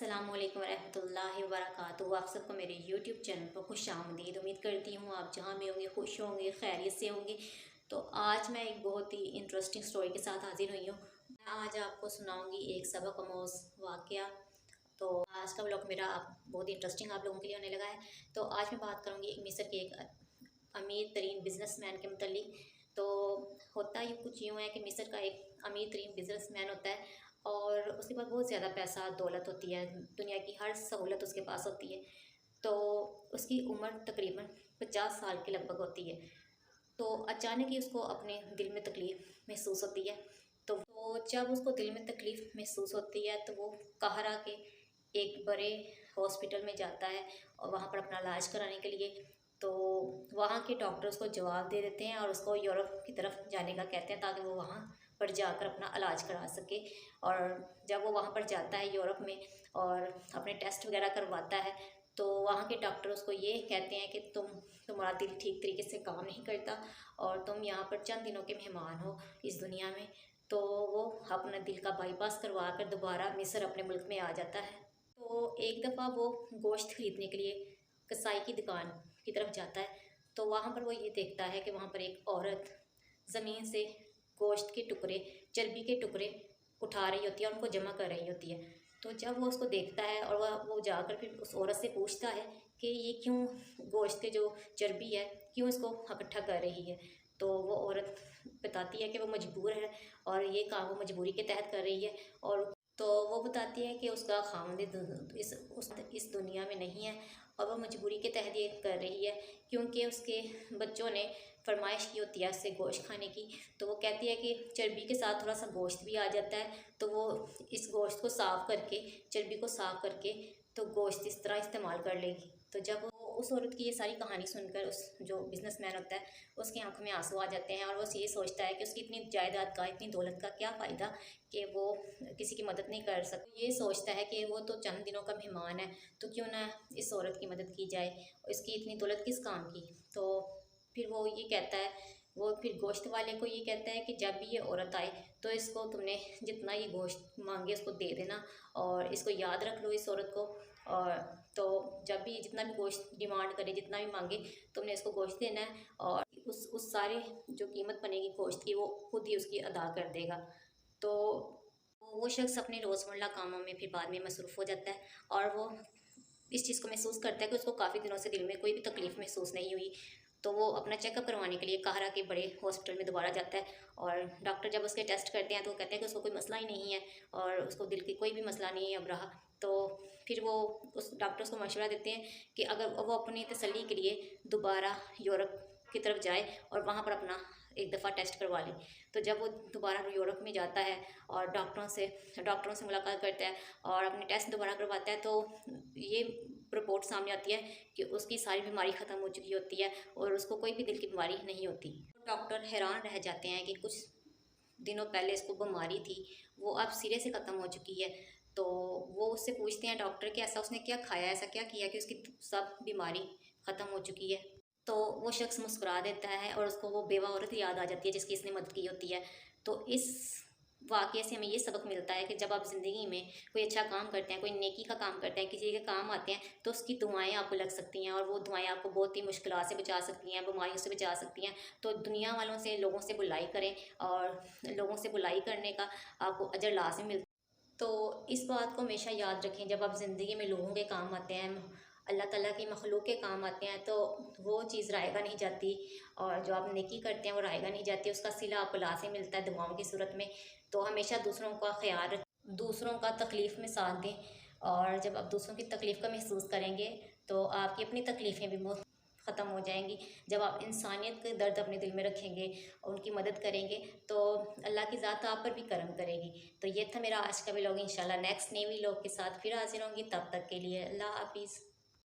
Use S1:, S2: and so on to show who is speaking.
S1: अस्सलामुअलैकुम वरहमतुल्लाहि वबरकातुहू। आप सबको मेरे यूट्यूब चैनल पर खुश आमदीद। उम्मीद करती हूँ आप जहाँ भी होंगे खुश होंगे, खैरियत से होंगे। तो आज मैं एक बहुत ही इंटरेस्टिंग स्टोरी के साथ हाजिर हुई हूँ। मैं आज आपको सुनाऊंगी एक सबक आमोज़ वाक़या। तो आज का व्लॉग मेरा बहुत ही इंटरेस्टिंग आप लोगों के लिए होने लगा है। तो आज मैं बात करूँगी मिस्र के एक अमीर तरीन बिजनेसमैन के मुतल्लिक। तो होता ही कुछ यूँ है कि मिस्र का एक अमीर तरीन बिजनेसमैन होता है और उसके पास बहुत ज़्यादा पैसा दौलत होती है, दुनिया की हर सहूलत उसके पास होती है। तो उसकी उम्र तकरीबन 50 साल के लगभग होती है। तो अचानक ही उसको अपने दिल में तकलीफ़ महसूस होती है। तो जब उसको दिल में तकलीफ़ महसूस होती है तो वो काहिरा के एक बड़े हॉस्पिटल में जाता है और वहाँ पर अपना इलाज कराने के लिए। तो वहाँ के डॉक्टर उसको जवाब दे देते हैं और उसको यूरोप की तरफ जाने का कहते हैं ताकि वो वहाँ पर जाकर अपना इलाज करा सके। और जब वो वहाँ पर जाता है यूरोप में और अपने टेस्ट वगैरह करवाता है तो वहाँ के डॉक्टर उसको ये कहते हैं कि तुम्हारा दिल ठीक तरीके से काम नहीं करता और तुम यहाँ पर चंद दिनों के मेहमान हो इस दुनिया में। तो वो अपना दिल का बाईपास करवा कर दोबारा मिस्र अपने मुल्क में आ जाता है। तो एक दफ़ा वो गोश्त खरीदने के लिए कसाई की दुकान की तरफ जाता है। तो वहाँ पर वो ये देखता है कि वहाँ पर एक औरत ज़मीन से गोश्त के टुकड़े, चर्बी के टुकड़े उठा रही होती है और उनको जमा कर रही होती है। तो जब वो उसको देखता है और वो जाकर फिर उस औरत से पूछता है कि ये क्यों गोश्त के जो चर्बी है क्यों इसको इकट्ठा कर रही है। तो वो औरत बताती है कि वो मजबूर है और ये काम वो मजबूरी के तहत कर रही है। और तो वो बताती है कि उसका खामद इस दुनिया में नहीं है और वो मजबूरी के तहत ये कर रही है क्योंकि उसके बच्चों ने फरमाइश की होती है उससे गोश्त खाने की। तो वो कहती है कि चर्बी के साथ थोड़ा सा गोश्त भी आ जाता है तो वो इस गोश्त को साफ़ करके, चर्बी को साफ़ करके तो गोश्त इस तरह इस्तेमाल कर लेगी। तो जब वो उस औरत की ये सारी कहानी सुनकर उस जो बिजनेसमैन होता है उसकी आंखों में आंसू आ जाते हैं और वो ये सोचता है कि उसकी इतनी जायदाद का, इतनी दौलत का क्या फ़ायदा कि वो किसी की मदद नहीं कर सकता। ये सोचता है कि वो तो चंद दिनों का मेहमान है तो क्यों ना इस औरत की मदद की जाए, इसकी इतनी दौलत किस काम की। तो फिर वो ये कहता है, वो फिर गोश्त वाले को ये कहता है कि जब भी ये औरत आए तो इसको तुमने जितना ये गोश्त मांगे उसको दे देना और इसको याद रख लो इस औरत को। और तो जब भी जितना भी गोश्त डिमांड करे, जितना भी मांगे तुमने इसको गोश्त देना है और उस सारे जो कीमत बनेगी गोश्त की वो खुद ही उसकी अदा कर देगा। तो वो शख्स अपने रोज़मर्रा कामों में फिर बाद में मसरूफ़ हो जाता है और वो इस चीज़ को महसूस करता है कि उसको काफ़ी दिनों से दिल में कोई भी तकलीफ़ महसूस नहीं हुई। तो वो अपना चेकअप करवाने के लिए काहिरा के बड़े हॉस्पिटल में दोबारा जाता है और डॉक्टर जब उसके टेस्ट करते हैं तो वो कहते हैं कि उसको कोई मसला ही नहीं है और उसको दिल की कोई भी मसला नहीं है अब रहा। तो फिर वो उस डॉक्टर उसको मशवरा देते हैं कि अगर वो अपनी तसल्ली के लिए दोबारा यूरोप की तरफ जाए और वहाँ पर अपना एक दफ़ा टेस्ट करवा ले। तो जब वो दोबारा यूरोप में जाता है और डॉक्टरों से मुलाकात करता है और अपने टेस्ट दोबारा करवाता है तो ये रिपोर्ट सामने आती है कि उसकी सारी बीमारी ख़त्म हो चुकी होती है और उसको कोई भी दिल की बीमारी नहीं होती। डॉक्टर हैरान रह जाते हैं कि कुछ दिनों पहले इसको बीमारी थी वो अब सिरे से ख़त्म हो चुकी है। तो वो उससे पूछते हैं डॉक्टर कि ऐसा उसने क्या खाया, ऐसा क्या किया कि उसकी सब बीमारी ख़त्म हो चुकी है। तो वो शख्स मुस्कुरा देता है और उसको वो बेवा औरत याद आ जाती है जिसकी इसने मदद की होती है। तो इस वाक़ये से हमें ये सबक मिलता है कि जब आप ज़िंदगी में कोई अच्छा काम करते हैं, कोई नेकी का काम करते हैं, किसी के काम आते हैं तो उसकी दुआएँ आपको लग सकती हैं और वो दुआएँ आपको बहुत ही मुश्किलात से बचा सकती हैं, बीमारियों से बचा सकती हैं। तो दुनिया वालों से, लोगों से बुराई करें और लोगों से बुराई करने का आपको अजर लाज़िम मिलता है। तो इस बात को हमेशा याद रखें जब आप ज़िंदगी में लोगों के काम आते हैं, अल्लाह ताला की मखलूक के काम आते हैं तो वो चीज़ रायगा नहीं जाती और जो आप नेकी करते हैं वो रायगा नहीं जाती, उसका सिला आपको लाज़िम मिलता है दुआओं की सूरत में। तो हमेशा दूसरों का ख़्याल रखें, दूसरों का तकलीफ़ में साथ दें और जब आप दूसरों की तकलीफ़ का महसूस करेंगे तो आपकी अपनी तकलीफ़ें भी बहुत ख़त्म हो जाएंगी। जब आप इंसानियत के दर्द अपने दिल में रखेंगे और उनकी मदद करेंगे तो अल्लाह की ज़ात आप पर भी करम करेगी। तो ये था मेरा आज का व्लॉग। इंशाल्लाह नेक्स्ट नए व्लॉग के साथ फिर हाजिर होंगी, तब तक के लिए अल्लाह हाफिज़।